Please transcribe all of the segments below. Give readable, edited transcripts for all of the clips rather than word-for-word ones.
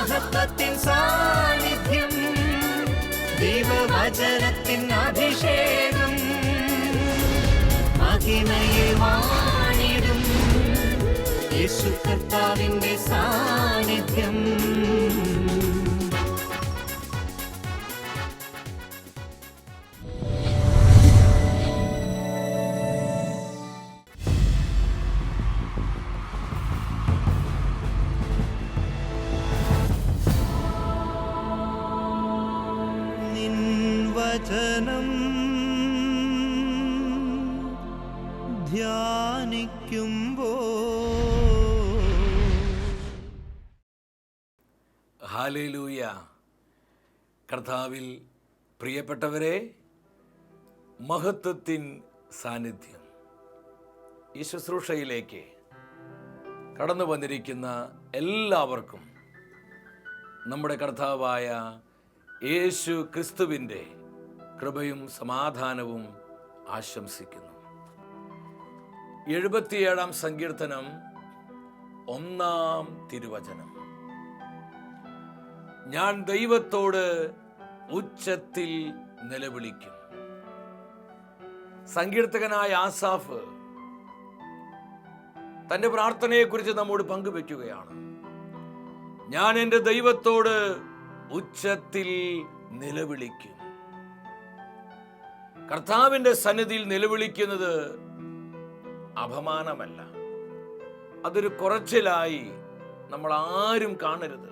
മഹത്വത്തിൻ സാന്നിധ്യം, ദൈവവചനത്തിൻ അഭിഷേകം, മഹിമയിൽ വാണിടും യേശു കർത്താവിന്റെ സാന്നിധ്യം. വചനം ധ്യാനിക്കുമ്പോൾ. ഹല്ലേലൂയ. കർത്താവിൽ പ്രിയപ്പെട്ടവരെ, മഹത്വത്തിൻ സാന്നിധ്യം ഈ ശുശ്രൂഷയിലേക്ക് കടന്നു വന്നിരിക്കുന്ന എല്ലാവർക്കും നമ്മുടെ കർത്താവായ യേശു ക്രിസ്തുവിൻ്റെ കൃപയും സമാധാനവും ആശംസിക്കുന്നു. 77-ാം സങ്കീർത്തനം 1-ാം തിരുവചനം. ഞാൻ ദൈവത്തോട് ഉച്ചത്തിൽ നിലവിളിക്കും. സങ്കീർത്തകനായ ആസാഫ് തൻ്റെ പ്രാർത്ഥനയെക്കുറിച്ച് നമ്മോട് പങ്കുവെക്കുകയാണ്. ഞാൻ എൻ്റെ ദൈവത്തോട് ഉച്ചത്തിൽ നിലവിളിക്കും. കർത്താവിന്റെ സന്നിധിയിൽ നിലവിളിക്കുന്നത് അപമാനമല്ല, അതൊരു കുറച്ചിലായി നമ്മൾ ആരും കാണരുത്.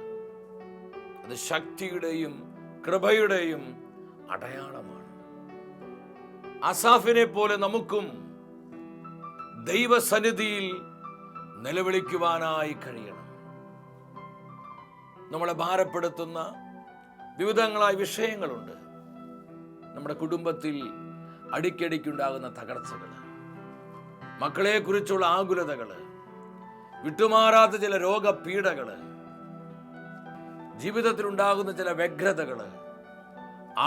അത് ശക്തിയുടെയും കൃപയുടെയും അടയാളമാണ്. ആസാഫിനെ പോലെ നമുക്കും ദൈവസന്നിധിയിൽ നിലവിളിക്കുവാനായി കഴിയണം. നമ്മളെ ഭാരപ്പെടുത്തുന്ന വിവിധങ്ങളായ വിഷയങ്ങളുണ്ട്. നമ്മുടെ കുടുംബത്തിൽ അടിക്കടിക്കുണ്ടാകുന്ന തകർച്ചകൾ, മക്കളെക്കുറിച്ചുള്ള ആകുലതകൾ, വിട്ടുമാറാത്ത ചില രോഗപീഠകൾ, ജീവിതത്തിൽ ഉണ്ടാകുന്ന ചില വ്യഗ്രതകൾ,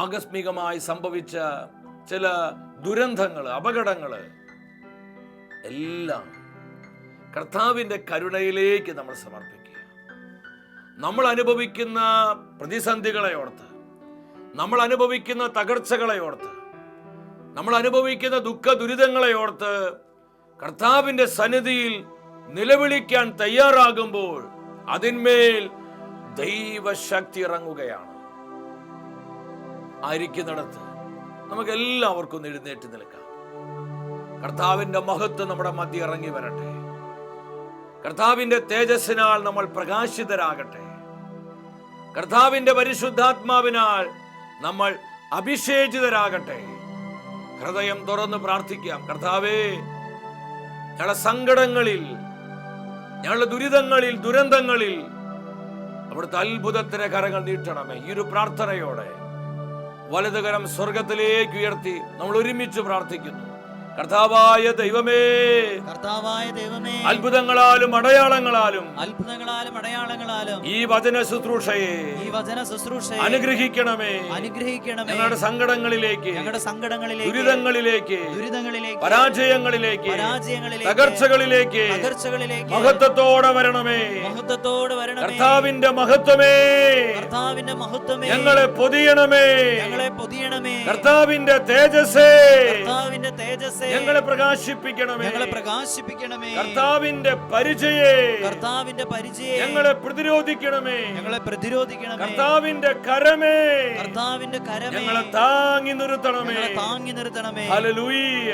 ആകസ്മികമായി സംഭവിച്ച ചില ദുരന്തങ്ങൾ, അപകടങ്ങൾ എല്ലാം കർത്താവിൻ്റെ കരുണയിലേക്ക് നമ്മൾ സമർപ്പിക്കുക. നമ്മൾ അനുഭവിക്കുന്ന പ്രതിസന്ധികളെ ഓർത്ത്, നമ്മൾ അനുഭവിക്കുന്ന തകർച്ചകളെ ഓർത്ത്, നമ്മൾ അനുഭവിക്കുന്ന ദുഃഖ ദുരിതങ്ങളെ ഓർത്ത് കർത്താവിന്റെ സന്നിധിയിൽ നിലവിളിക്കാൻ തയ്യാറാകുമ്പോൾ അതിന്മേൽ ദൈവശക്തി ഇറങ്ങുകയാണ്. ആയിരിക്കുന്നിടത്ത് നമുക്ക് എല്ലാവർക്കും എഴുന്നേറ്റ് നിൽക്കാം. കർത്താവിന്റെ മഹത്വം നമ്മുടെ മധ്യ ഇറങ്ങി വരട്ടെ. കർത്താവിന്റെ തേജസ്സിനാൽ നമ്മൾ പ്രകാശിതരാകട്ടെ. കർത്താവിന്റെ പരിശുദ്ധാത്മാവിനാൽ നമ്മൾ അഭിഷേചിതരാകട്ടെ. ഹൃദയം തുറന്ന് പ്രാർത്ഥിക്കാം. കർത്താവേ, ഞങ്ങളുടെ സങ്കടങ്ങളിൽ, ഞങ്ങളുടെ ദുരിതങ്ങളിൽ, ദുരന്തങ്ങളിൽ അവിടുത്തെ അത്ഭുതത്തിന്റെ കരങ്ങൾ നീട്ടണമേ. ഈ ഒരു പ്രാർത്ഥനയോടെ വലതുകരം സ്വർഗത്തിലേക്ക് ഉയർത്തി നമ്മൾ ഒരുമിച്ച് പ്രാർത്ഥിക്കുന്നു. കർത്താവായ ദൈവമേ, അത്ഭുതങ്ങളാലും അടയാളങ്ങളാലും ഈ വചന ശുശ്രൂഷയെ അനുഗ്രഹിക്കണമേ. ഞങ്ങളുടെ സങ്കടങ്ങളിലേക്ക്, ദുരിതങ്ങളിലേക്ക്, പരാജയങ്ങളിലേക്ക്, തകർച്ചകളിലേക്ക് മഹത്വത്തോടെ വരണമേ. കർത്താവിന്റെ മഹത്വമേ ഞങ്ങളെ പൊതിയണമേ. കർത്താവിന്റെ തേജസ്സേ ഞങ്ങളെ പ്രകാശിപ്പിക്കണമേ. കർത്താവിന്റെ പരിചയേ ഞങ്ങളെ പ്രതിരോധിക്കണമേ. കർത്താവിന്റെ കരമേ ഞങ്ങളെ താങ്ങി നിർത്തണമേ. Hallelujah,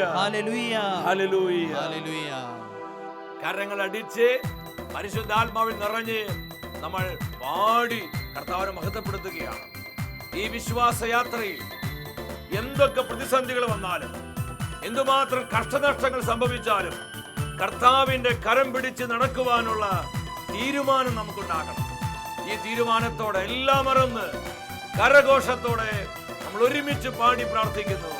hallelujah. കരങ്ങൾ അടിച്ച് പരിശുദ്ധാത്മാവിൽ നിറഞ്ഞ് നമ്മൾ പാടി കർത്താവിനെ മഹത്വപ്പെടുത്തുകയാണ്. ഈ വിശ്വാസയാത്രയിൽ എന്തൊക്കെ പ്രതിസന്ധികൾ വന്നാലും, എന്തുമാത്രം കഷ്ടനഷ്ടങ്ങൾ സംഭവിച്ചാലും കർത്താവിന്റെ കരം പിടിച്ച് നടക്കുവാനുള്ള തീരുമാനം നമുക്കുണ്ടാകണം. ഈ തീരുമാനത്തോടെ എല്ലാം മറന്ന് കരഘോഷത്തോടെ നമ്മൾ ഒരുമിച്ച് പാടി പ്രാർത്ഥിക്കുന്നു.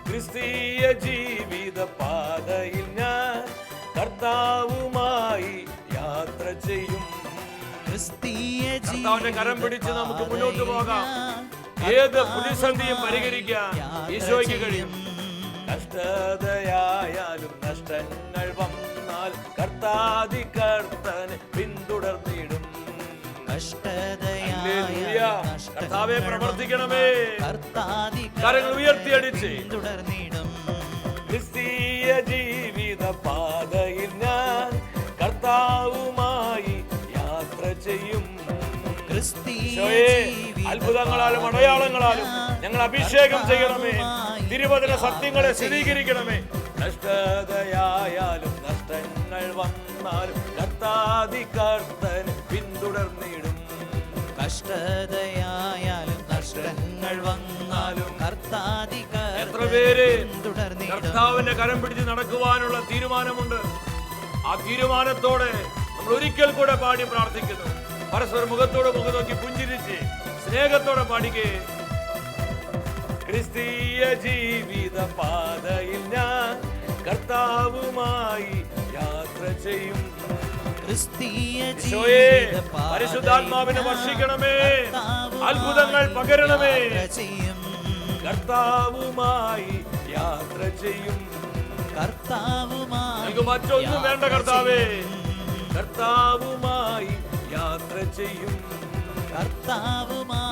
ക്രിസ്തീയ ജീവിത പാതയിൽ ഞാൻ കർത്താവുമായി യാത്ര ചെയ്യും. കർത്താവിന്റെ കരം പിടിച്ച് നമുക്ക് മുന്നോട്ട് പോകാം. ഏത് പ്രതിസന്ധിയും പരിഹരിക്കാൻ ഈശോയ്ക്ക് കഴിയും. കഷ്ടതയായാലും നഷ്ടങ്ങൾ വന്നാൽ കർത്താതി കർത്തനെ പിന്തുടർന്നിടും. ഹല്ലേലൂയ. കർത്താവേ പ്രവർത്തിക്കണമേ. കരങ്ങൾ ഉയർത്തിയടിച്ച് ക്രിസ്തീയ ജീവിത പാതയിൽ ഞാൻ കർത്താവുമായി യാത്ര ചെയ്യും. അത്ഭുതങ്ങളാലും അടയാളങ്ങളാലും ഞങ്ങൾ അഭിഷേകം ചെയ്യണമേ. തിരുവചന സത്യങ്ങളെ സ്ഥിരീകരിക്കണമേ. നഷ്ടതയായാലും നഷ്ടങ്ങൾ വന്നാലും കർത്താതി കർത്തൻ പിന്തുടർന്നിടും. കഷ്ടതയായാലും നഷ്ടങ്ങൾ വന്നാലും കർത്താതി എത്ര പേര് കർത്താവിന്റെ കരം പിടിച്ച് നടക്കുവാനുള്ള തീരുമാനമുണ്ട്? ആ തീരുമാനത്തോടെ നമ്മൾ ഒരിക്കൽ കൂടെ പാടി പ്രാർത്ഥിക്കുന്നു. പരസ്പരം മുഖത്തോട് മുഖം നോക്കി പുഞ്ചിരിച്ച് സ്നേഹത്തോടെ പാടിക്കേ. ക്രിസ്തീയ ജീവിത പാതയിൽ ഞാൻ കർത്താവുമായി യാത്ര ചെയ്യും. പരിശുദ്ധാത്മാവിനെ വർഷിക്കണമേ. അത്ഭുതങ്ങൾ പകരണമേ. കർത്താവുമായി യാത്ര ചെയ്യും. നിങ്ങൾക്ക് മറ്റൊന്നും വേണ്ട കർത്താവേ. കർത്താവുമായി യാത്ര ചെയ്യും.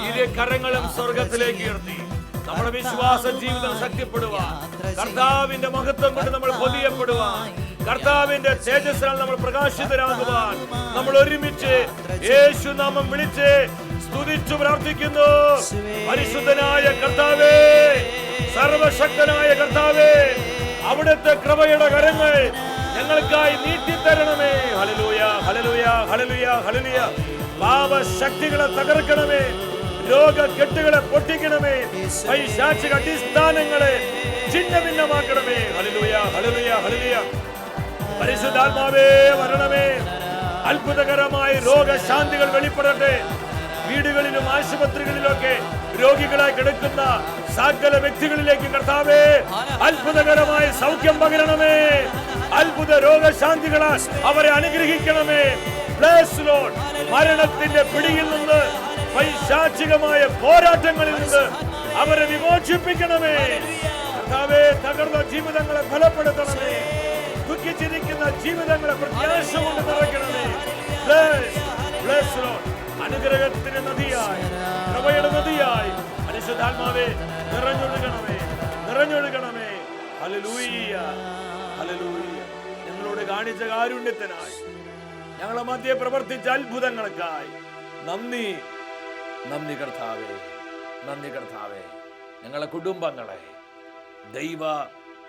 ഇരു കരങ്ങളും സ്വർഗത്തിലേക്ക് ഉയർത്തി നമ്മുടെ വിശ്വാസ ജീവിതം ശക്തിപ്പെടുവാൻ, കർത്താവിന്റെ മഹത്വം കൊണ്ട് നമ്മൾ പൊതിയപ്പെടുവാൻ, കർത്താവിന്റെ തേജസ്സിനാൽ നമ്മൾ പ്രകാശിതരാകുവാൻ നമ്മൾ ഒരുമിച്ച് യേശുനാമം വിളിച്ച് സ്തുതിച്ചു പ്രാർത്ഥിക്കുന്നു. പരിശുദ്ധനായ കർത്താവേ, സർവശക്തനായ കർത്താവേ, അവിടുത്തെ കൃപയുടെ കരങ്ങൾ ഞങ്ങൾക്കായി നീട്ടിത്തരണമേ. Hallelujah, hallelujah, hallelujah, hallelujah. പാപശക്തികളെ തകർക്കണമേ. രോഗകെട്ടുകളെ പൊട്ടിക്കണമേ. പൈശാചിക അടിസ്ഥാനങ്ങളെ ഛിന്നഭിന്നമാക്കണമേ. Hallelujah, hallelujah, hallelujah. പരിശുദ്ധാത്മാവേ വരണമേ. അത്ഭുതകരമായ രോഗശാന്തികൾ വെളിപ്പെടട്ടെ. വീടുകളിലും ആശുപത്രികളിലൊക്കെ രോഗികളായി കിടക്കുന്ന സകല വ്യക്തികളിലേക്ക് കർത്താവേ അത്ഭുതകരമായ സൗഖ്യം പകരണമേ. അത്ഭുത രോഗശാന്തികളാൽ അവരെ അനുഗ്രഹിക്കണമേ. Bless Lord. മരണത്തിന്റെ പിടിയിൽ നിന്ന്, പൈശാചികമായ പോരാട്ടങ്ങളിൽ നിന്ന് അവരെ വിമോചിപ്പിക്കണമേ. കർത്താവേ, തകർന്ന ജീവിതങ്ങളെ ബലപ്പെടുത്തണമേ. ദുഃഖിച്ചിരിക്കുന്ന ജീവിതങ്ങളെ പ്രത്യാശ കൊണ്ട് നിറയ്ക്കണമേ. Bless Lord. അനുഗ്രഹത്തിന്റെ നദിയായി, കൃപയുടെ നദിയായി പരിശുദ്ധാത്മാവേ നിറഞ്ഞൊഴുകണമേ, നിറഞ്ഞൊഴുകണമേ. Hallelujah, hallelujah. ഞങ്ങളോട് കാണിച്ച കാരുണ്യത്തിനായി, ഞങ്ങളെ മധ്യേ പ്രവർത്തിച്ച അത്ഭുതങ്ങൾക്കായി നന്ദി, നന്ദി കർത്താവേ, നന്ദി കർത്താവേ. ഞങ്ങളെ കുടുംബങ്ങളെ ദൈവ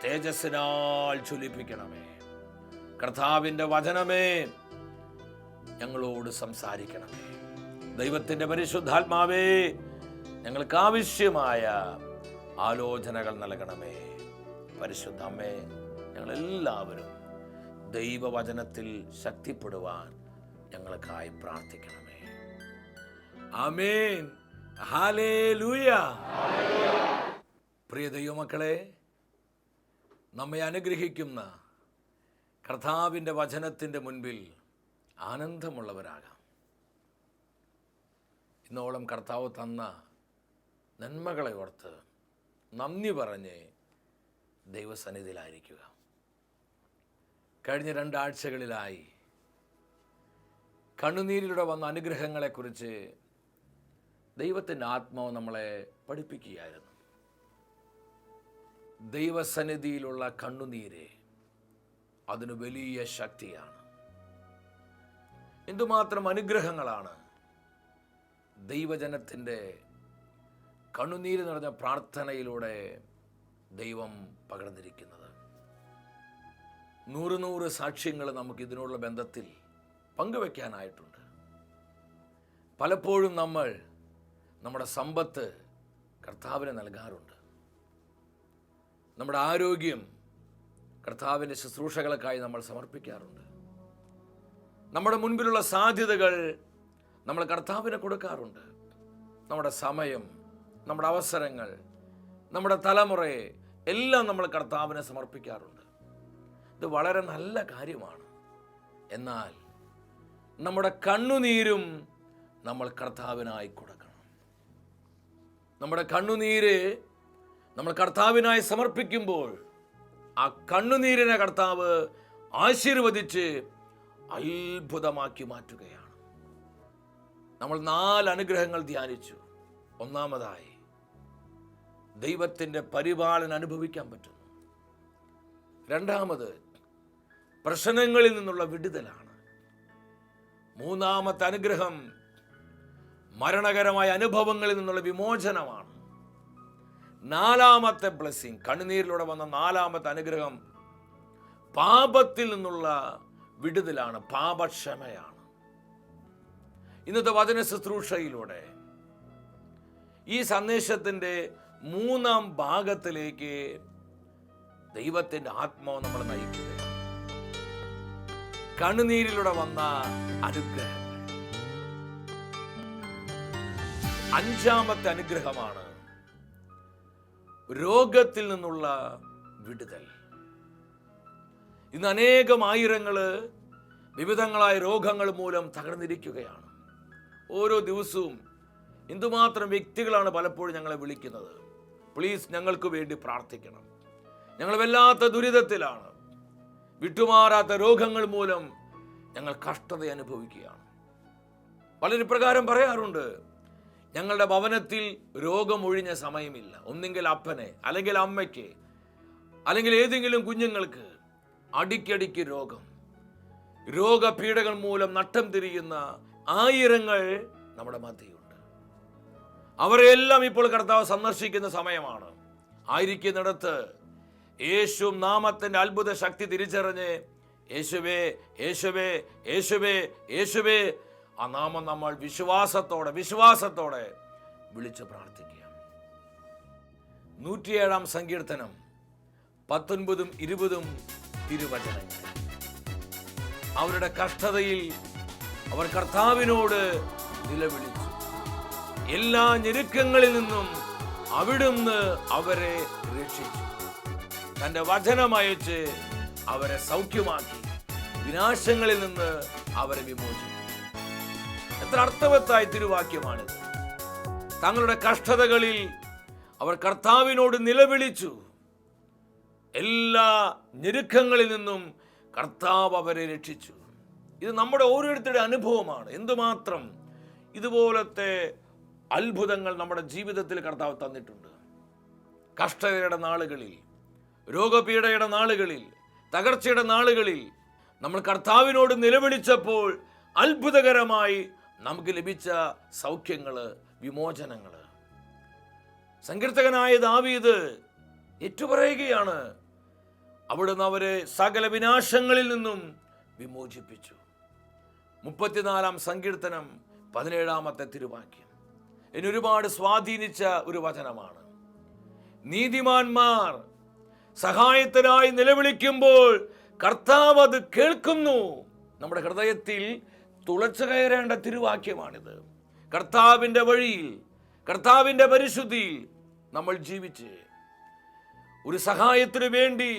തേജസ്സിനാൽ ജ്വലിപ്പിക്കണമേ. കർത്താവിന്റെ വചനമേ ഞങ്ങളോട് സംസാരിക്കണമേ. ദൈവത്തിന്റെ പരിശുദ്ധാത്മാവേ ഞങ്ങൾക്ക് ആവശ്യമായ ആലോചനകൾ നൽകണമേ. പരിശുദ്ധ അമ്മേ, ഞങ്ങളെല്ലാവരും ദൈവവചനത്തിൽ ശക്തിപ്പെടുവാൻ ഞങ്ങൾക്കായി പ്രാർത്ഥിക്കണമേ. ആമേൻ, ഹല്ലേലൂയ. പ്രിയ ദൈവമക്കളെ, നമ്മെ അനുഗ്രഹിക്കുന്ന കർത്താവിൻ്റെ വചനത്തിൻ്റെ മുൻപിൽ ആനന്ദമുള്ളവരാകാം. ഇന്നോളം കർത്താവ് തന്ന നന്മകളെ ഓർത്ത് നന്ദി പറഞ്ഞ് ദൈവസന്നിധിയിലായിരിക്കുക. കഴിഞ്ഞ 2 ആഴ്ചകളിലായി കണ്ണുനീരിലൂടെ വന്ന അനുഗ്രഹങ്ങളെക്കുറിച്ച് ദൈവത്തിൻ്റെ ആത്മാവ് നമ്മളെ പഠിപ്പിക്കുകയായിരുന്നു. ദൈവസന്നിധിയിലുള്ള കണ്ണുനീര് അതിന് വലിയ ശക്തിയാണ്. എന്തുമാത്രം അനുഗ്രഹങ്ങളാണ് ദൈവജനത്തിൻ്റെ കണ്ണുനീര് നിറഞ്ഞ പ്രാർത്ഥനയിലൂടെ ദൈവം പകർന്നിരിക്കുന്നത്. 100 സാക്ഷ്യങ്ങൾ നമുക്ക് ഇതിനുള്ള ബന്ധത്തിൽ പങ്കുവെക്കാനായിട്ടുണ്ട്. പലപ്പോഴും നമ്മൾ നമ്മുടെ സമ്പത്ത് കർത്താവിന് നൽകാറുണ്ട്. നമ്മുടെ ആരോഗ്യം കർത്താവിൻ്റെ ശുശ്രൂഷകൾക്കായി നമ്മൾ സമർപ്പിക്കാറുണ്ട്. നമ്മുടെ മുൻപിലുള്ള സാധ്യതകൾ നമ്മൾ കർത്താവിന് കൊടുക്കാറുണ്ട്. നമ്മുടെ സമയം, നമ്മുടെ അവസരങ്ങൾ, നമ്മുടെ തലമുറയെ എല്ലാം നമ്മൾ കർത്താവിനെ സമർപ്പിക്കാറുണ്ട്. ഇത് വളരെ നല്ല കാര്യമാണ്. എന്നാൽ നമ്മുടെ കണ്ണുനീരും നമ്മൾ കർത്താവിനായി കൊടുക്കണം. നമ്മുടെ കണ്ണുനീര് നമ്മൾ കർത്താവിനായി സമർപ്പിക്കുമ്പോൾ ആ കണ്ണുനീരിനെ കർത്താവ് ആശീർവദിച്ച് അത്ഭുതമാക്കി മാറ്റുകയാണ്. നമ്മൾ 4 അനുഗ്രഹങ്ങൾ ധ്യാനിച്ചു. ഒന്നാമതായി, ദൈവത്തിൻ്റെ പരിപാലനം അനുഭവിക്കാൻ പറ്റുന്നു. രണ്ടാമത്, പ്രശ്നങ്ങളിൽ നിന്നുള്ള വിടുതലാണ്. മൂന്നാമത്തെ അനുഗ്രഹം, മരണകരമായ അനുഭവങ്ങളിൽ നിന്നുള്ള വിമോചനമാണ്. നാലാമത്തെ ബ്ലെസ്സിങ്, കണ്ണുനീരിലൂടെ വന്ന നാലാമത്തെ അനുഗ്രഹം, പാപത്തിൽ നിന്നുള്ള വിടുതലാണ്, പാപക്ഷമയാണ്. ഇന്നത്തെ വചന ശുശ്രൂഷയിലൂടെ ഈ സന്ദേശത്തിൻ്റെ 3-ാം ഭാഗത്തിലേക്ക് ദൈവത്തിൻ്റെ ആത്മാവ് നമ്മളെ നയിക്കുകയാണ്. കണ്ണുനീരിലൂടെ വന്ന അനുഗ്രഹങ്ങൾ. 5-ാമത്തെ അനുഗ്രഹമാണ് രോഗത്തിൽ നിന്നുള്ള വിടുതൽ. ഇന്ന് അനേകം ആയിരങ്ങള് വിവിധങ്ങളായ രോഗങ്ങൾ മൂലം തകർന്നിരിക്കുകയാണ്. ഓരോ ദിവസവും എന്തുമാത്രം വ്യക്തികളാണ് പലപ്പോഴും ഞങ്ങളെ വിളിക്കുന്നത്, പ്ലീസ് ഞങ്ങൾക്ക് വേണ്ടി പ്രാർത്ഥിക്കണം, ഞങ്ങൾ വല്ലാത്ത ദുരിതത്തിലാണ്, വിട്ടുമാറാത്ത രോഗങ്ങൾ മൂലം ഞങ്ങൾ കഷ്ടത അനുഭവിക്കുകയാണ്. പലരും ഇപ്രകാരം പറയാറുണ്ട്, ഞങ്ങളുടെ ഭവനത്തിൽ രോഗമൊഴിഞ്ഞ സമയമില്ല. ഒന്നെങ്കിൽ അപ്പനെ, അല്ലെങ്കിൽ അമ്മയ്ക്ക്, അല്ലെങ്കിൽ ഏതെങ്കിലും കുഞ്ഞുങ്ങൾക്ക് അടിക്കടിക്ക് രോഗം. രോഗപീഠകൾ മൂലം നട്ടം തിരിയുന്ന ആയിരങ്ങൾ നമ്മുടെ മധ്യയുണ്ട്. അവരെല്ലാം ഇപ്പോൾ കർത്താവ് സന്ദർശിക്കുന്ന സമയമാണ്. ആയിരിക്കുന്നിടത്ത് യേശു നാമത്തിന്റെ അത്ഭുത ശക്തി തിരിച്ചറിഞ്ഞ് യേശുവേ യേശുവേ യേശുവേ യേശുവേ ആ നാമം നമ്മൾ വിശ്വാസത്തോടെ വിളിച്ച് പ്രാർത്ഥിക്കുക. 107-ാം സങ്കീർത്തനം 19-ഉം 20-ഉം തിരുവചനങ്ങൾ. അവരുടെ കഷ്ടതയിൽ അവർ കർത്താവിനോട് നിലവിളിച്ചു. എല്ലാ ഞെരുക്കങ്ങളിൽ നിന്നും അവിടുന്ന് അവരെ രക്ഷിച്ചു. തന്റെ വചനമയച്ച് അവരെ സൗഖ്യമാക്കി. വിനാശങ്ങളിൽ നിന്ന് അവരെ വിമോചിച്ചു. എത്ര അർത്ഥവത്തായ തിരുവാക്യമാണിത്. തങ്ങളുടെ കഷ്ടതകളിൽ അവർ കർത്താവിനോട് നിലവിളിച്ചു. എല്ലാ ഞെരുക്കങ്ങളിൽ നിന്നും കർത്താവ് അവരെ രക്ഷിച്ചു. ഇത് നമ്മുടെ ഓരോരുത്തരുടെ അനുഭവമാണ്. എന്തുമാത്രം ഇതുപോലത്തെ അത്ഭുതങ്ങൾ നമ്മുടെ ജീവിതത്തിൽ കർത്താവ് തന്നിട്ടുണ്ട്. കഷ്ടതയുടെ നാളുകളിൽ, രോഗപീഠയുടെ നാളുകളിൽ, തകർച്ചയുടെ നാളുകളിൽ നമ്മൾ കർത്താവിനോട് നിലവിളിച്ചപ്പോൾ അത്ഭുതകരമായി നമുക്ക് ലഭിച്ച സൗഖ്യങ്ങള്, വിമോചനങ്ങള്. സങ്കീർത്തകനായ ദാവീദ് ഏറ്റുപറയുകയാണ്, അവിടുന്ന് അവരെ സകല വിനാശങ്ങളിൽ നിന്നും വിമോചിപ്പിച്ചു. 34-ാം സങ്കീർത്തനം 17-ാമത്തെ തിരുവാക്യം എന്നെ ഒരുപാട് സ്വാധീനിച്ച ഒരു വചനമാണ്. നീതിമാന്മാർ സഹായത്തിനായി നിലവിളിക്കുമ്പോൾ കർത്താവ് അത് കേൾക്കുന്നു. നമ്മുടെ ഹൃദയത്തിൽ തുളച്ചു കയറേണ്ട തിരുവാക്യമാണിത്. കർത്താവിൻ്റെ വഴിയിൽ, കർത്താവിൻ്റെ പരിശുദ്ധിയിൽ നമ്മൾ ജീവിച്ച് ഒരു സഹായത്തിനു വേണ്ടി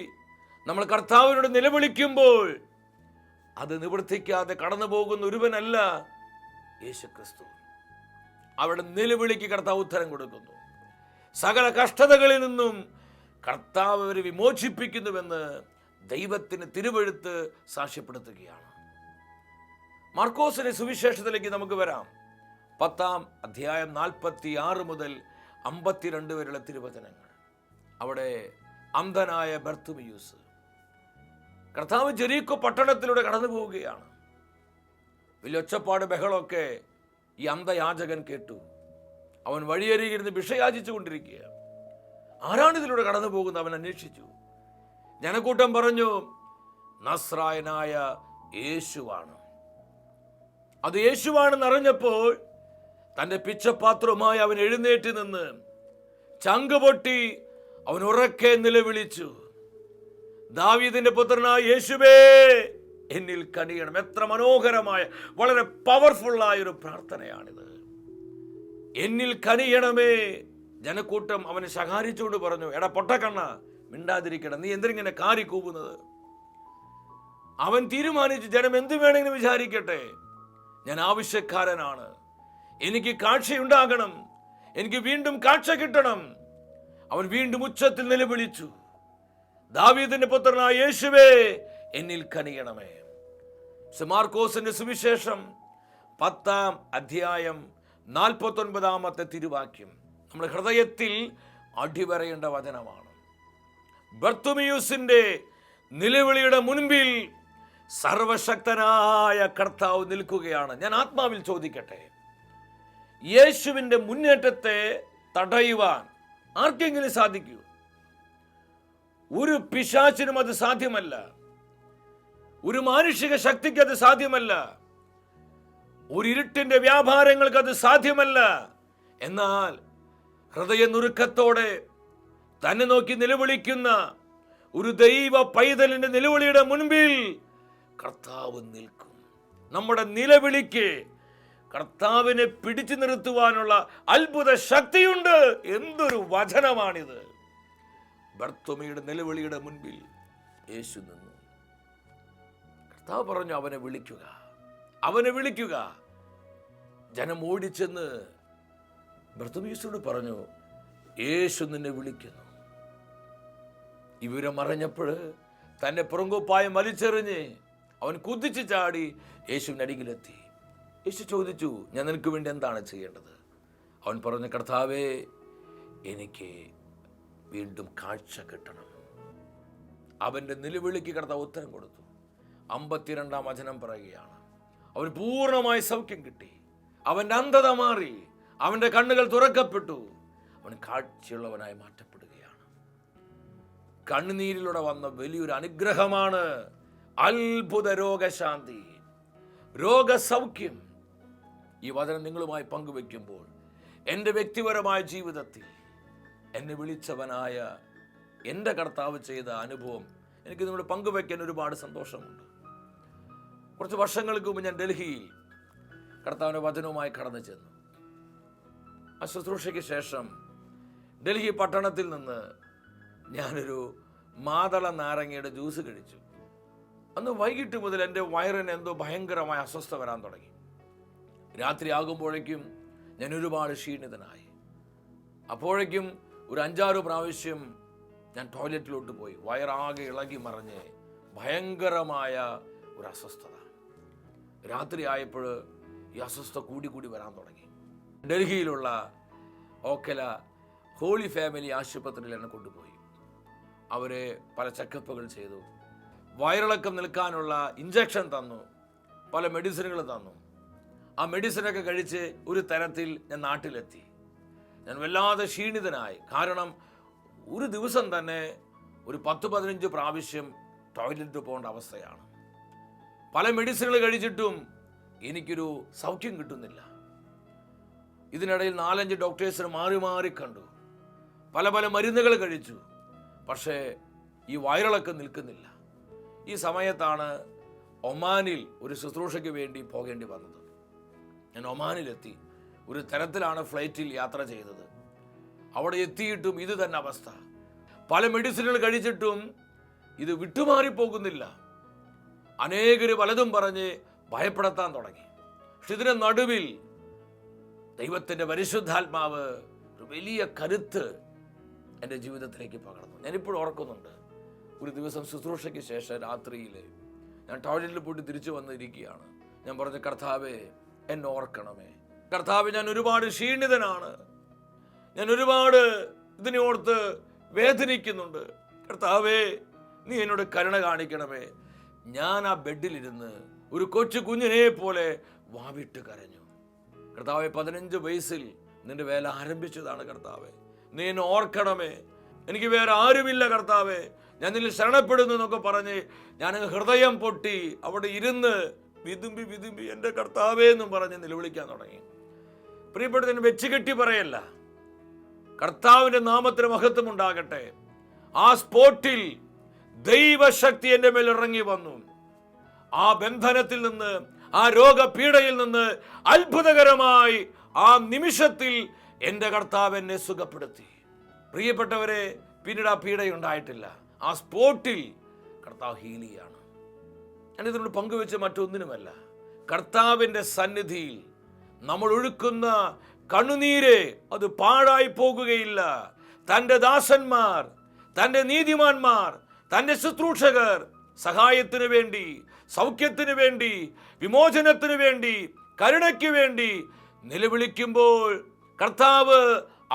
നമ്മൾ കർത്താവിനോട് നിലവിളിക്കുമ്പോൾ അത് നിവർത്തിക്കാതെ കടന്നു പോകുന്ന ഒരുവനല്ല യേശുക്രിസ്തു. അവിടെ നിലവിളിക്ക് കർത്താവ് ഉത്തരം കൊടുക്കുന്നു. സകല കഷ്ടതകളിൽ നിന്നും കർത്താവ് അവരെ വിമോചിപ്പിക്കുന്നുവെന്ന് ദൈവത്തിന് തിരുവെഴുത്ത് സാക്ഷ്യപ്പെടുത്തുകയാണ്. മാർക്കോസിന്റെ സുവിശേഷത്തിലേക്ക് നമുക്ക് വരാം. 10-ാം അധ്യായം 46 മുതൽ 52 വരെയുള്ള തിരുവചനങ്ങൾ. അവിടെ അന്ധനായ ബർത്തുമിയൂസ്, കർത്താവ് ജെറീക്കോ പട്ടണത്തിലൂടെ കടന്നു പോവുകയാണ്. വലിയ ഒച്ചപ്പാട് ബഹളമൊക്കെ ഈ അന്ധയാചകൻ കേട്ടു. അവൻ വഴിയരികിരുന്ന് ഭിക്ഷ യാചിച്ചു കൊണ്ടിരിക്കുക. ആരാണിതിലൂടെ കടന്നു പോകുന്നത് അവൻ അന്വേഷിച്ചു. ജനക്കൂട്ടം പറഞ്ഞു, നസ്രായനായ യേശുവാണ്. അത് യേശുവാണെന്ന് അറിഞ്ഞപ്പോൾ തൻ്റെ പിച്ചപാത്രവുമായി അവൻ എഴുന്നേറ്റ് നിന്ന് ചങ്ക് പൊട്ടി അവൻ ഉറക്കെ നിലവിളിച്ചു, ദാവീദിന്റെ പുത്രനായ യേശുവേ എന്നിൽ കനിയണം. എത്ര മനോഹരമായ, വളരെ പവർഫുള്ളായ ഒരു പ്രാർത്ഥനയാണിത്. എന്നിൽ കനിയണമേ. ജനക്കൂട്ടം അവനെ ശകാരിച്ചുകൊണ്ട് പറഞ്ഞു, എടാ പൊട്ടക്കണ്ണ, മിണ്ടാതിരിക്കണം, നീ എന്തിങ്ങനെ കാരി കൂവുന്നത്? അവൻ തീരുമാനിച്ചു, ജനം എന്തു വേണമെങ്കിലും വിചാരിക്കട്ടെ, ഞാൻ ആവശ്യക്കാരനാണ്, എനിക്ക് കാഴ്ചയുണ്ടാകണം, എനിക്ക് വീണ്ടും കാഴ്ച കിട്ടണം. അവൻ വീണ്ടും ഉച്ചത്തിൽ നിലവിളിച്ചു. ദാവീദിന്റെ പുത്രനായ യേശുവേ എന്നിൽ കനിയണമേ. മാർക്കോസിന്റെ സുവിശേഷം 10-ാം അധ്യായം 49-ാമത്തെ തിരുവാക്യം നമ്മുടെ ഹൃദയത്തിൽ അടിവരയേണ്ട വചനമാണ്. ബർത്തുമിയൂസിന്റെ നിലവിളിയുടെ മുൻപിൽ സർവശക്തനായ കർത്താവ് നിൽക്കുകയാണ്. ഞാൻ ആത്മാവിൽ ചോദിക്കട്ടെ, യേശുവിന്റെ മുന്നേറ്റത്തെ തടയുവാൻ ആർക്കെങ്കിലും സാധിക്കൂ? ഒരു പിശാചിനും അത് സാധ്യമല്ല. ഒരു മാനുഷിക ശക്തിക്ക് അത് സാധ്യമല്ല. ഒരു ഇരുട്ടിന്റെ വ്യാപാരങ്ങൾക്ക് അത് സാധ്യമല്ല. എന്നാൽ ഹൃദയ നുറുക്കത്തോടെ തന്നെ നോക്കി നിലവിളിക്കുന്ന ഒരു ദൈവ പൈതലിന്റെ നിലവിളിയുടെ മുൻപിൽ കർത്താവ് നിൽക്കും. നമ്മുടെ നിലവിളിക്ക് കർത്താവിനെ പിടിച്ചു നിർത്തുവാനുള്ള അത്ഭുത ശക്തിയുണ്ട്. എന്തൊരു വചനമാണിത്! ബർത്തോമിയുടെ നിലവിളിയുടെ മുൻപിൽ യേശു നിന്നു. കർത്താവ് പറഞ്ഞു, അവനെ വിളിക്കുക, അവനെ വിളിക്കുക. ജനം ഓടിച്ചെന്ന് ബർത്തോമിയോസിനോട് പറഞ്ഞു, യേശു നിന്നെ വിളിക്കുന്നു. ഈ വിവരം അറിഞ്ഞപ്പോൾ തന്നെ പുറങ്കുപ്പായം വലിച്ചെറിഞ്ഞ് അവൻ കുതിച്ചു ചാടി യേശുവിൻ്റെ അരികിലെത്തി. യേശു ചോദിച്ചു, ഞാൻ നിനക്ക് വേണ്ടി എന്താണ് ചെയ്യേണ്ടത്? അവൻ പറഞ്ഞു, കർത്താവേ, എനിക്ക് വീണ്ടും കാഴ്ച കിട്ടണം. അവൻ്റെ നിലവിളിക്ക് കർത്താവ് ഉത്തരം കൊടുത്തു. 52-ാം വചനം പറയുകയാണ്, അവന് പൂർണ്ണമായി സൗഖ്യം കിട്ടി. അവൻ്റെ അന്ധത മാറി, അവൻ്റെ കണ്ണുകൾ തുറക്കപ്പെട്ടു, അവൻ കാഴ്ചയുള്ളവനായി മാറ്റപ്പെടുകയാണ്. കണ്ണുനീരിലൂടെ വന്ന വലിയൊരു അനുഗ്രഹമാണ് അത്ഭുത രോഗശാന്തി, രോഗസൗഖ്യം. ഈ വചനം നിങ്ങളുമായി പങ്കുവെക്കുമ്പോൾ എൻ്റെ വ്യക്തിപരമായ ജീവിതത്തിൽ എന്നെ വിളിച്ചവനായ എൻ്റെ കർത്താവ് ചെയ്ത അനുഭവം എനിക്ക് നിങ്ങളോട് പങ്കുവെക്കാൻ ഒരുപാട് സന്തോഷമുണ്ട്. കുറച്ച് വർഷങ്ങൾക്ക് മുമ്പ് ഞാൻ ഡൽഹിയിൽ കർത്താവിൻ്റെ വചനവുമായി കടന്നു ചെന്നു. ആ ശുശ്രൂഷയ്ക്ക് ശേഷം ഡൽഹി പട്ടണത്തിൽ നിന്ന് ഞാനൊരു മാതള നാരങ്ങയുടെ ജ്യൂസ് കഴിച്ചു. അന്ന് വൈകിട്ട് മുതൽ എൻ്റെ വയറിന് എന്തോ ഭയങ്കരമായ അസ്വസ്ഥത വരാൻ തുടങ്ങി. രാത്രി ആകുമ്പോഴേക്കും ഞാൻ ഒരുപാട് ക്ഷീണിതനായി. അപ്പോഴേക്കും ഒരു 5-6 പ്രാവശ്യം ഞാൻ ടോയ്ലറ്റിലോട്ട് പോയി. വയറാകെ ഇളകി മറിഞ്ഞ് ഭയങ്കരമായ ഒരു അസ്വസ്ഥത. രാത്രി ആയപ്പോൾ ഈ അസ്വസ്ഥത കൂടി വരാൻ തുടങ്ങി. ഡൽഹിയിലുള്ള ഓക്കല ഹോളി ഫാമിലി ആശുപത്രിയിൽ എന്നെ കൊണ്ടുപോയി. അവരെ പല ചെക്കപ്പുകൾ ചെയ്തു. വയറിളക്കം നിൽക്കാനുള്ള ഇഞ്ചക്ഷൻ തന്നു, പല മെഡിസിനുകൾ തന്നു. ആ മെഡിസിനൊക്കെ കഴിച്ച് ഒരു തരത്തിൽ ഞാൻ നാട്ടിലെത്തി. ഞാൻ വല്ലാതെ ക്ഷീണിതനായി. കാരണം ഒരു ദിവസം തന്നെ ഒരു 10-15 പ്രാവശ്യം ടോയ്ലറ്റിൽ പോകേണ്ട അവസ്ഥയാണ്. പല മെഡിസിനുകൾ കഴിച്ചിട്ടും എനിക്കൊരു സൗഖ്യം കിട്ടുന്നില്ല. ഇതിനിടയിൽ 4-5 ഡോക്ടേഴ്സിന് മാറി കണ്ടു, പല മരുന്നുകൾ കഴിച്ചു. പക്ഷേ ഈ വയറിളക്കം നിൽക്കുന്നില്ല. ഈ സമയത്താണ് ഒമാനിൽ ഒരു ശുശ്രൂഷയ്ക്ക് വേണ്ടി പോകേണ്ടി വന്നത്. ഞാൻ ഒമാനിലെത്തി. ഒരു തരത്തിലാണ് ഫ്ലൈറ്റിൽ യാത്ര ചെയ്തത്. അവിടെ എത്തിയിട്ടും ഇത് തന്നെ അവസ്ഥ. പല മെഡിസിനുകൾ കഴിച്ചിട്ടും ഇത് വിട്ടുമാറിപ്പോകുന്നില്ല. അനേകര് പലതും പറഞ്ഞ് ഭയപ്പെടുത്താൻ തുടങ്ങി. പക്ഷെ ഇതിന് നടുവിൽ ദൈവത്തിൻ്റെ പരിശുദ്ധാത്മാവ് ഒരു വലിയ കരുത്ത് എൻ്റെ ജീവിതത്തിലേക്ക് പകർന്നു. ഞാനിപ്പോഴും ഓർക്കുന്നുണ്ട്. ഒരു ദിവസം ശുശ്രൂഷയ്ക്ക് ശേഷം രാത്രിയിൽ ഞാൻ ടോയ്ലറ്റിൽ പോയിട്ട് തിരിച്ചു വന്നിരിക്കുകയാണ്. ഞാൻ പറഞ്ഞു, കർത്താവേ, എന്നെ ഓർക്കണമേ. കർത്താവ്, ഞാൻ ഒരുപാട് ക്ഷീണിതനാണ്. ഞാൻ ഒരുപാട് ഇതിനെ ഓർത്ത് വേദനിക്കുന്നുണ്ട്. കർത്താവേ, നീ എന്നോട് കരുണ കാണിക്കണമേ. ഞാൻ ആ ബെഡിലിരുന്ന് ഒരു കൊച്ചു കുഞ്ഞിനെ പോലെ വാവിട്ട് കരഞ്ഞു. കർത്താവെ, 15 വയസ്സിൽ നിന്റെ വേല ആരംഭിച്ചതാണ്. കർത്താവെ, നീ എന്നെ ഓർക്കണമേ. എനിക്ക് വേറെ ആരുമില്ല കർത്താവെ, ഞാൻ നിന്നിൽ ശരണപ്പെടുന്നു എന്നൊക്കെ പറഞ്ഞ് ഞാൻ ഹൃദയം പൊട്ടി അവിടെ ഇരുന്ന് വിതുമ്പി എൻ്റെ കർത്താവേ എന്നും പറഞ്ഞ് നിലവിളിക്കാൻ തുടങ്ങി. പ്രിയപ്പെട്ടതിന് വെച്ചുകെട്ടി പറയല്ല, കർത്താവിൻ്റെ നാമത്തിന് മഹത്വം ഉണ്ടാകട്ടെ. ആ സ്പോട്ടിൽ ദൈവശക്തി എൻ്റെ മേൽ ഇറങ്ങി വന്നു. ആ ബന്ധനത്തിൽ നിന്ന്, ആ രോഗപീഠയിൽ നിന്ന് അത്ഭുതകരമായി ആ നിമിഷത്തിൽ എൻ്റെ കർത്താവ് എന്നെ സുഖപ്പെടുത്തി. പ്രിയപ്പെട്ടവരെ, പിന്നീട് ആ പീഡയുണ്ടായിട്ടില്ല. ആ സ്പോട്ടിൽ കർത്താവ് ഹീലിയാണ്. ഞാനിതിനോട് പങ്കുവെച്ച മറ്റൊന്നിനുമല്ല, കർത്താവിൻ്റെ സന്നിധിയിൽ നമ്മൾ ഒഴുക്കുന്ന കണ്ണുനീര് അത് പാഴായി പോകുകയില്ല. തൻ്റെ ദാസന്മാർ, തൻ്റെ നീതിമാന്മാർ, തൻ്റെ ശുശ്രൂഷകർ സഹായത്തിനു വേണ്ടി, സൗഖ്യത്തിനു വേണ്ടി, വിമോചനത്തിനു വേണ്ടി, കരുണയ്ക്ക് വേണ്ടി നിലവിളിക്കുമ്പോൾ കർത്താവ്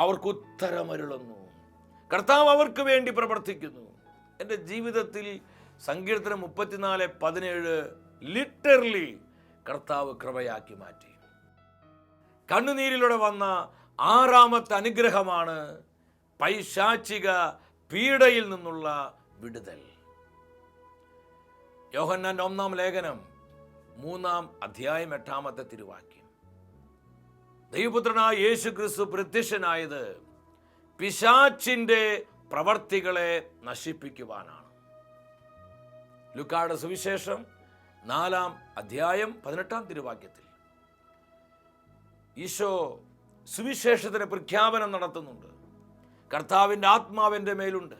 അവർക്ക് ഉത്തരമരുളുന്നു. കർത്താവ് അവർക്ക് വേണ്ടി പ്രവർത്തിക്കുന്നു. എൻ്റെ ജീവിതത്തിൽ സങ്കീർത്തനം 34:17 ലിറ്ററലി കർത്താവ് കൃപയാക്കി മാറ്റി. കണ്ണുനീരിലൂടെ വന്ന 6ാമത്തെ അനുഗ്രഹമാണ് പൈശാചിക പീഡയിൽ നിന്നുള്ള വിടുതൽ. യോഹന്നാന്റെ 1-ാം ലേഖനം 3-ാം അധ്യായം 8-ാമത്തെ തിരുവാക്യം. ദൈവപുത്രനായ യേശു ക്രിസ്തു പ്രത്യക്ഷനായത് പിശാചിന്റെ പ്രവർത്തികളെ നശിപ്പിക്കുവാനാണ്. ലൂക്കായുടെ സുവിശേഷം 4-ാം അധ്യായം 18-ാം തിരുവാക്യത്തിൽ ഈശോ സുവിശേഷത്തിന് പ്രഖ്യാപനം നടത്തുന്നുണ്ട്. കർത്താവിൻ്റെ ആത്മാവിൻ്റെ മേലുണ്ട്,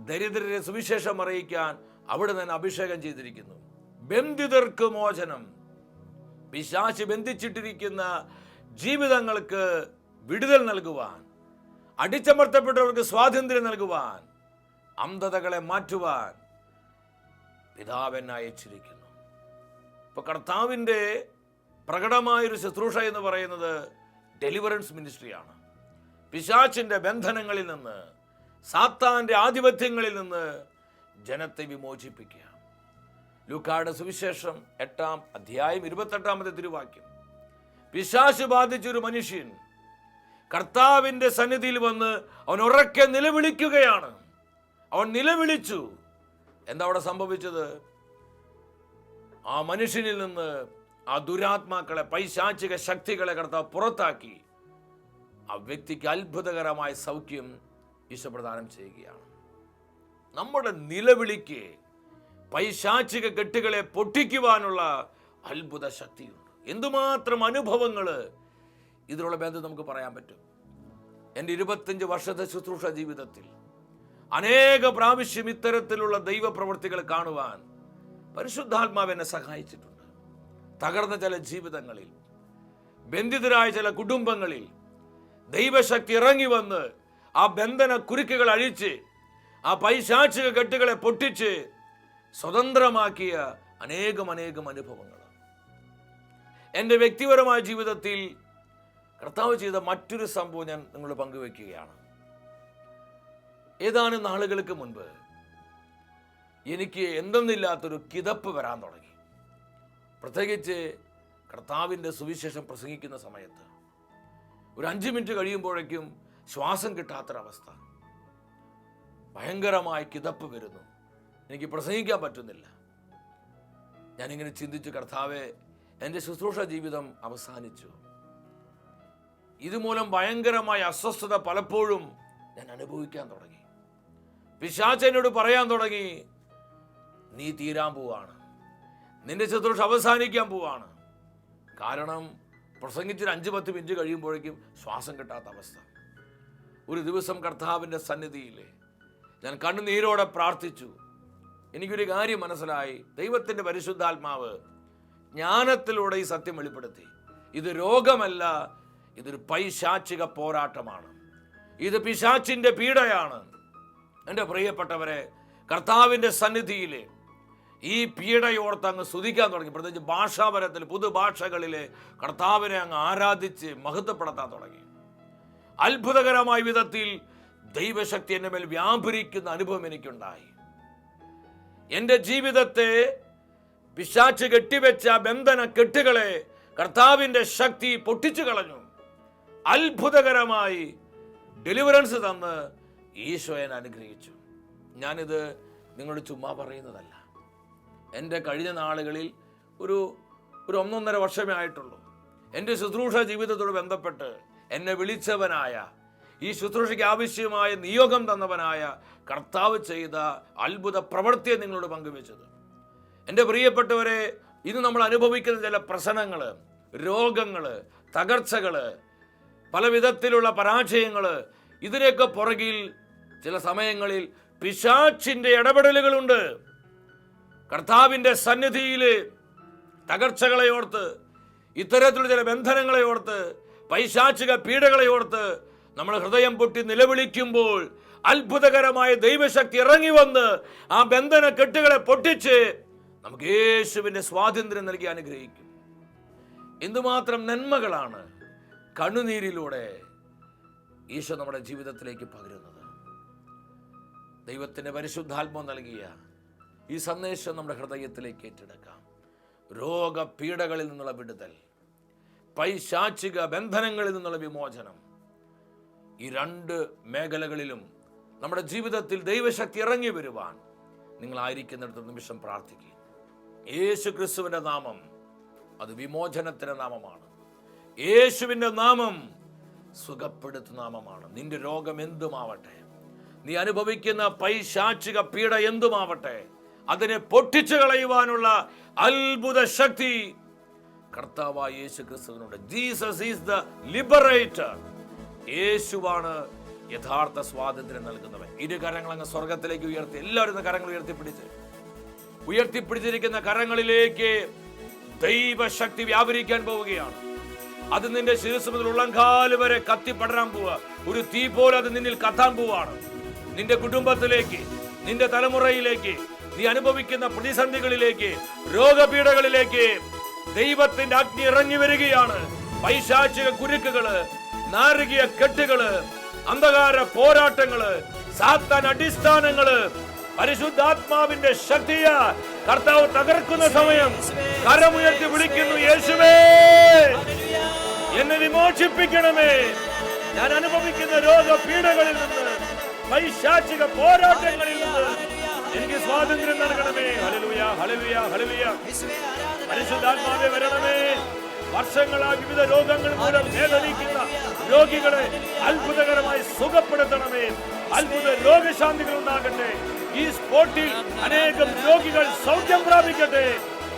ദരിദ്രരെ സുവിശേഷം അറിയിക്കാൻ അവിടെ നിന്ന് അഭിഷേകം ചെയ്തിരിക്കുന്നു. ബന്ധിതർക്ക് മോചനം, പിശാച് ബന്ധിച്ചിട്ടിരിക്കുന്ന ജീവിതങ്ങൾക്ക് വിടുതൽ നൽകുവാൻ, അടിച്ചമർത്തപ്പെട്ടവർക്ക് സ്വാതന്ത്ര്യം നൽകുവാൻ, അന്ധതകളെ മാറ്റുവാൻ പിതാവൻ അയച്ചിരിക്കുന്നു. ഇപ്പൊ കർത്താവിൻ്റെ പ്രകടമായൊരു ശുശ്രൂഷ എന്ന് പറയുന്നത് ഡെലിവറൻസ് മിനിസ്ട്രിയാണ്. പിശാചിന്റെ ബന്ധനങ്ങളിൽ നിന്ന്, സാത്താന്റെ ആധിപത്യങ്ങളിൽ നിന്ന് ജനത്തെ വിമോചിപ്പിക്കുക. ലൂക്കായുടെ സുവിശേഷം 8-ാം അധ്യായം 28-ാമത്തെ തിരുവാക്യം. പിശാച് ബാധിച്ചൊരു മനുഷ്യൻ കർത്താവിൻ്റെ സന്നിധിയിൽ വന്ന് അവൻ ഉറക്കെ നിലവിളിക്കുകയാണ്. അവൻ നിലവിളിച്ചു. എന്താ അവിടെ സംഭവിച്ചത്? ആ മനുഷ്യനിൽ നിന്ന് ആ ദുരാത്മാക്കളെ, പൈശാചിക ശക്തികളെ കർത്താവ് പുറത്താക്കി ആ വ്യക്തിക്ക് അത്ഭുതകരമായ സൗഖ്യം ഈശോ പ്രദാനം ചെയ്യുകയാണ്. നമ്മുടെ നിലവിളിക്ക് പൈശാചിക കെട്ടുകളെ പൊട്ടിക്കുവാനുള്ള അത്ഭുത ശക്തിയുണ്ട്. എന്തുമാത്രം അനുഭവങ്ങൾ ഇതിനുള്ള ബന്ധം നമുക്ക് പറയാൻ പറ്റും. എൻ്റെ 25 വർഷത്തെ ശുശ്രൂഷ ജീവിതത്തിൽ അനേക പ്രാവശ്യം ഇത്തരത്തിലുള്ള ദൈവപ്രവൃത്തികൾ കാണുവാൻ പരിശുദ്ധാത്മാവ് എന്നെ സഹായിച്ചിട്ടുണ്ട്. തകർന്ന ചില ജീവിതങ്ങളിൽ, ബന്ധിതരായ ചില കുടുംബങ്ങളിൽ ദൈവശക്തി ഇറങ്ങി വന്ന് ആ ബന്ധന കുരുക്കുകൾ അഴിച്ച് ആ പൈശാചിക കെട്ടുകളെ പൊട്ടിച്ച് സ്വതന്ത്രമാക്കിയ അനേകം അനുഭവങ്ങൾ. എൻ്റെ വ്യക്തിപരമായ ജീവിതത്തിൽ കർത്താവ് ചെയ്ത മറ്റൊരു സംഭവം ഞാൻ നിങ്ങളോട് പങ്കുവെക്കുകയാണ്. ഏതാനും നാളുകൾക്ക് മുൻപ് എനിക്ക് എന്തെന്നില്ലാത്തൊരു കിതപ്പ് വരാൻ തുടങ്ങി. പ്രത്യേകിച്ച് കർത്താവിൻ്റെ സുവിശേഷം പ്രസംഗിക്കുന്ന സമയത്ത് ഒരു 5 മിനിറ്റ് കഴിയുമ്പോഴേക്കും ശ്വാസം കിട്ടാത്തൊരവസ്ഥ, ഭയങ്കരമായ കിതപ്പ് വരുന്നു. എനിക്ക് പ്രസംഗിക്കാൻ പറ്റുന്നില്ല. ഞാനിങ്ങനെ ചിന്തിച്ചു, കർത്താവേ, എൻ്റെ ശുശ്രൂഷ ജീവിതം അവസാനിച്ചു. ഇതുമൂലം ഭയങ്കരമായ അസ്വസ്ഥത പലപ്പോഴും ഞാൻ അനുഭവിക്കാൻ തുടങ്ങി. പിശാച് എന്നോട് പറയാൻ തുടങ്ങി, നീ തീരാൻ പോവാണ്, നിന്റെ ശുശ്രൂഷ അവസാനിക്കാൻ പോവാണ്. കാരണം പ്രസംഗിച്ചൊരു 5-10 മിനിറ്റ് കഴിയുമ്പോഴേക്കും ശ്വാസം കിട്ടാത്ത അവസ്ഥ. ഒരു ദിവസം കർത്താവിൻ്റെ സന്നിധിയിൽ ഞാൻ കണ്ണുനീരോടെ പ്രാർത്ഥിച്ചു. എനിക്കൊരു കാര്യം മനസ്സിലായി. ദൈവത്തിൻ്റെ പരിശുദ്ധാത്മാവ് ജ്ഞാനത്തിലൂടെ ഈ സത്യം വെളിപ്പെടുത്തി. ഇത് രോഗമല്ല, ഇതൊരു പൈശാചിക പോരാട്ടമാണ്, ഇത് പിശാചിൻ്റെ പീഡയാണ്. എൻ്റെ പ്രിയപ്പെട്ടവരെ, കർത്താവിൻ്റെ സന്നിധിയിൽ ഈ പീഡയോർത്ത് അങ്ങ് സ്തുതിക്കാൻ തുടങ്ങി. പ്രത്യേകിച്ച് ഭാഷാപരത്തിൽ, പുതുഭാഷകളിലെ കർത്താവിനെ അങ്ങ് ആരാധിച്ച് മഹത്വപ്പെടുത്താൻ തുടങ്ങി. അത്ഭുതകരമായ വിധത്തിൽ ദൈവശക്തി എൻ്റെ മേൽ വ്യാപരിക്കുന്ന അനുഭവം എനിക്കുണ്ടായി. എൻ്റെ ജീവിതത്തെ പിശാച് കെട്ടിവെച്ച ബന്ധന കെട്ടുകളെ കർത്താവിൻ്റെ ശക്തി പൊട്ടിച്ചു കളഞ്ഞു. അത്ഭുതകരമായി ഡെലിവറൻസ് തന്ന് ഈശോയെ അനുഗ്രഹിച്ചു. ഞാനിത് നിങ്ങളോട് ചുമ്മാ പറയുന്നതല്ല. എൻ്റെ കഴിഞ്ഞ നാളുകളിൽ ഒരു 1.5 വർഷമേ ആയിട്ടുള്ളൂ. എൻ്റെ ശുശ്രൂഷ ജീവിതത്തോട് ബന്ധപ്പെട്ട് എന്നെ വിളിച്ചവനായ, ഈ ശുശ്രൂഷയ്ക്ക് ആവശ്യമായ നിയോഗം തന്നവനായ കർത്താവ് ചെയ്ത അത്ഭുത പ്രവൃത്തിയെ നിങ്ങളോട് പങ്കുവെച്ചത്. എൻ്റെ പ്രിയപ്പെട്ടവരെ, ഇന്ന് നമ്മൾ അനുഭവിക്കുന്ന ചില പ്രശ്നങ്ങൾ, രോഗങ്ങൾ, തകർച്ചകൾ, പല വിധത്തിലുള്ള പരാജയങ്ങൾ, ഇതിനൊക്കെ പുറകിൽ ചില സമയങ്ങളിൽ പിശാചിൻ്റെ ഇടപെടലുകളുണ്ട്. കർത്താവിൻ്റെ സന്നിധിയിൽ തകർച്ചകളെ ഓർത്ത്, ഇത്തരത്തിലുള്ള ചില ബന്ധനങ്ങളെ ഓർത്ത്, പൈശാചിക പീഡകളെ ഓർത്ത് നമ്മൾ ഹൃദയം പൊട്ടി നിലവിളിക്കുമ്പോൾ അത്ഭുതകരമായ ദൈവശക്തി ഇറങ്ങി വന്ന് ആ ബന്ധന കെട്ടുകളെ പൊട്ടിച്ച് നമുക്ക് യേശുവിന്റെ സ്വാതന്ത്ര്യം നൽകി അനുഗ്രഹിക്കും. എന്തുമാത്രം നന്മകളാണ് കണ്ണുനീരിലൂടെ ഈശോ നമ്മുടെ ജീവിതത്തിലേക്ക് പകരുന്നത്. ദൈവത്തിന്റെ പരിശുദ്ധാത്മാവ് നൽകിയ ഈ സന്ദേശം നമ്മുടെ ഹൃദയത്തിലേക്ക് ഏറ്റെടുക്കാം. രോഗപീഠകളിൽ നിന്നുള്ള വിടുതൽ, പൈശാചിക ബന്ധനങ്ങളിൽ നിന്നുള്ള വിമോചനം, ഈ രണ്ട് മേഖലകളിലും നമ്മുടെ ജീവിതത്തിൽ ദൈവശക്തി ഇറങ്ങി വരുവാൻ നിങ്ങളായിരിക്കുന്നിടത്ത് നിമിഷം പ്രാർത്ഥിക്കുക. യേശു ക്രിസ്തുവിന്റെ നാമം അത് വിമോചനത്തിന്റെ നാമമാണ്. യേശുവിന്റെ നാമം സുഖപ്പെടുത്തുന്ന നാമമാണ്. നിന്റെ രോഗം എന്തുമാവട്ടെ, നീ അനുഭവിക്കുന്ന പൈശാചിക പീഡ എന്തുമാവട്ടെ, അതിനെ പൊട്ടിച്ചു കളയുവാനുള്ള അത്ഭുത ശക്തി കർത്താവായ യേശു ക്രിസ്തുവിനുണ്ട്. Jesus is the liberator. യേശുവാണ് യഥാർത്ഥ സ്വാതന്ത്ര്യം നൽകുന്നവൻ. ഇരു കരങ്ങൾ അങ്ങ് സ്വർഗത്തിലേക്ക് ഉയർത്തി, എല്ലാവരും കരങ്ങൾ ഉയർത്തിപ്പിടിച്ചിരിക്കുന്ന കരങ്ങളിലേക്ക് ദൈവശക്തി വ്യാപരിക്കാൻ പോവുകയാണ്. അത് നിന്റെ ശിരസ് മുതൽ ഉള്ളംകാല് വരെ കത്തിപ്പടരാൻ പോവുക. ഒരു തീ പോലെ അത് നിന്നിൽ കത്താൻ പോവാണ്. നിന്റെ കുടുംബത്തിലേക്ക്, നിന്റെ തലമുറയിലേക്ക്, നീ അനുഭവിക്കുന്ന പ്രതിസന്ധികളിലേക്ക്, രോഗപീഠകളിലേക്ക് ദൈവത്തിന്റെ അഗ്നി ഇറങ്ങി വരികയാണ്. പൈശാചിക കുരുക്കുകള്, നാരകീയ കെട്ടുകള്, അന്ധകാര പോരാട്ടങ്ങള്, സാത്താൻ അടിസ്ഥാനങ്ങള് പരിശുദ്ധാത്മാവിന്റെ ശക്തിയ കർത്താവ് തകർക്കുന്ന സമയം കരമുയർത്തി വിളിക്കുന്നു, യേശുവേ എന്നെ വിമോചിപ്പിക്കണമേ. ഞാൻ അനുഭവിക്കുന്ന രോഗപീഠകളിൽ നിന്ന്, പൈശാചിക പോരാട്ടങ്ങളിൽ നിന്ന് എനിക്ക് സ്വാതന്ത്ര്യം നൽകണമേ. Hallelujah, hallelujah, hallelujah. പരിശുദ്ധാത്മാവേ വരണമേ. വർഷങ്ങളായി വിവിധ രോഗങ്ങൾ മൂലം വേദനിക്കുന്ന രോഗികളെ അത്ഭുതകരമായി സുഖപ്പെടുത്തണമേ. അത്ഭുത രോഗശാന്തികൾ ഉണ്ടാകട്ടെ. ഈ സ്പോട്ടിൽ അനേകം രോഗികൾ സൗഖ്യം പ്രാപിക്കട്ടെ.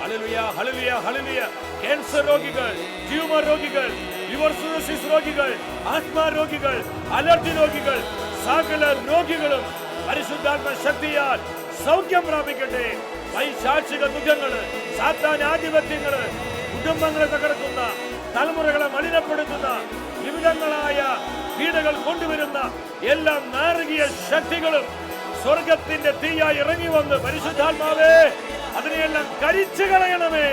Hallelujah, hallelujah, hallelujah. ക്യാൻസർ രോഗികൾ, ട്യൂമർ രോഗികൾ, ലിവർ സിറോസിസ് രോഗികൾ, ആസ്മ രോഗികൾ, അലർജി രോഗികൾ, സകല രോഗികളും പരിശുദ്ധാത്മ ശക്തിയാൽ സൗഖ്യം പ്രാപിക്കട്ടെ. പൈശാചിക ദുഃഖങ്ങള്, സാത്താൻ ആധിപത്യങ്ങള്, കുടുംബങ്ങളെ തകർക്കുന്ന, തലമുറകളെ മലിനപ്പെടുത്തുന്ന, വിവിധങ്ങളായ പീഡകൾ കൊണ്ടുവരുന്ന എല്ലാ നാരകീയ ശക്തികളും സ്വർഗത്തിന്റെ തീയായി ഇറങ്ങി വന്ന് പരിശുദ്ധാത്മാവേ അതിനെയെല്ലാം കരിച്ചു കളയണമേ.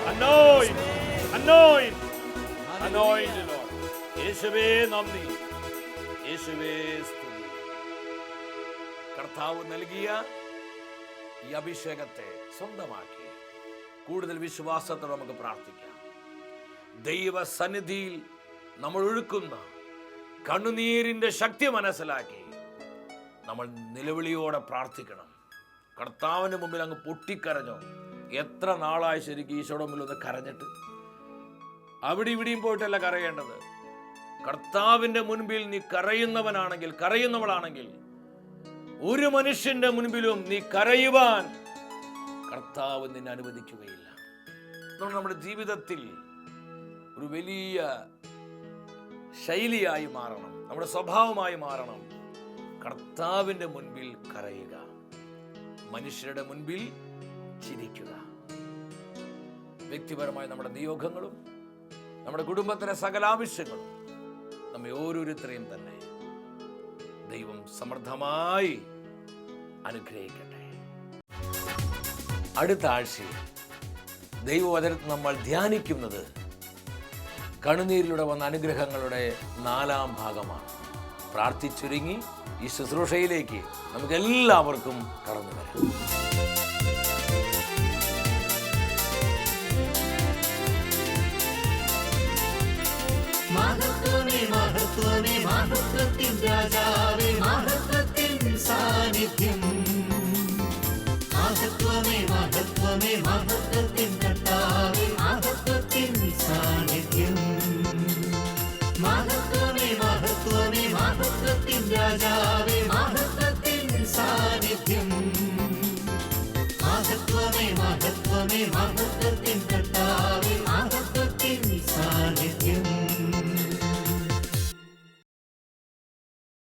Anoint, anoint, anoint, Lord. യേശുവേ നന്ദി, യേശുവേ സ്തുതി. കർത്താവ് നൽകിയ ഈ അഭിഷേകത്തെ സ്വന്തമാക്കി കൂടുതൽ വിശ്വാസത്തോടെ നമുക്ക് പ്രാർത്ഥിക്കാം. ദൈവ സന്നിധിയിൽ നമ്മൾ ഒഴുക്കുന്ന കണ്ണുനീരിന്റെ ശക്തി മനസ്സിലാക്കി നമ്മൾ നിലവിളിയോടെ പ്രാർത്ഥിക്കണം. കർത്താവിന് മുമ്പിൽ അങ്ങ് പൊട്ടിക്കരഞ്ഞോ? എത്ര നാളായി ശരിക്കും ഈശോയുടെ മുമ്പിൽ ഒന്ന് കരഞ്ഞിട്ട്? അവിടെ ഇവിടെയും പോയിട്ടല്ല കരയേണ്ടത്. കർത്താവിന്റെ മുൻപിൽ നീ കരയുന്നവനാണെങ്കിൽ, കരയുന്നവളാണെങ്കിൽ, ഒരു മനുഷ്യന്റെ മുൻപിലും നീ കരയുവാൻ കർത്താവ് നിന്നെ അനുവദിക്കുകയില്ല. നമ്മുടെ ജീവിതത്തിൽ ഒരു വലിയ ശൈലിയായി മാറണം, നമ്മുടെ സ്വഭാവമായി മാറണം. കർത്താവിന്റെ മുൻപിൽ കരയുക, മനുഷ്യരുടെ മുൻപിൽ ചിരിക്കുക. വ്യക്തിപരമായ നമ്മുടെ നിയോഗങ്ങളും നമ്മുടെ കുടുംബത്തിലെ സകല ആവശ്യങ്ങളും നമ്മെ ഓരോരുത്തരെയും തന്നെ ദൈവം സമൃദ്ധമായി അനുഗ്രഹിക്കട്ടെ. അടുത്ത ആഴ്ചയിൽ ദൈവവചനത്തിൽ നമ്മൾ ധ്യാനിക്കുന്നത് കണ്ണുനീരിലൂടെ വന്ന അനുഗ്രഹങ്ങളുടെ 4ാം ഭാഗമാണ്. പ്രാർത്ഥിച്ചൊരുങ്ങി ഈ ശുശ്രൂഷയിലേക്ക് നമുക്ക് എല്ലാവർക്കും കടന്നു വരാം. മഹത്വമേ മഹത്വമേ മഹത്വത്തിൻ രാജാവേ, മഹത്വത്തിൻ സാന്നിധ്യം. മഹത്വമേ മഹത്വമേ മഹത്വത്തിൻ കർത്താവേ, മഹത്വത്തിൻ സാന്നിധ്യം. മഹത്വമേ മഹത്വമേ മഹത്വത്തിൻ രാജാവേ, മഹത്വത്തിൻ സാന്നിധ്യം. മഹത്വമേ മഹത്വമേ മഹത്വത്തിൻ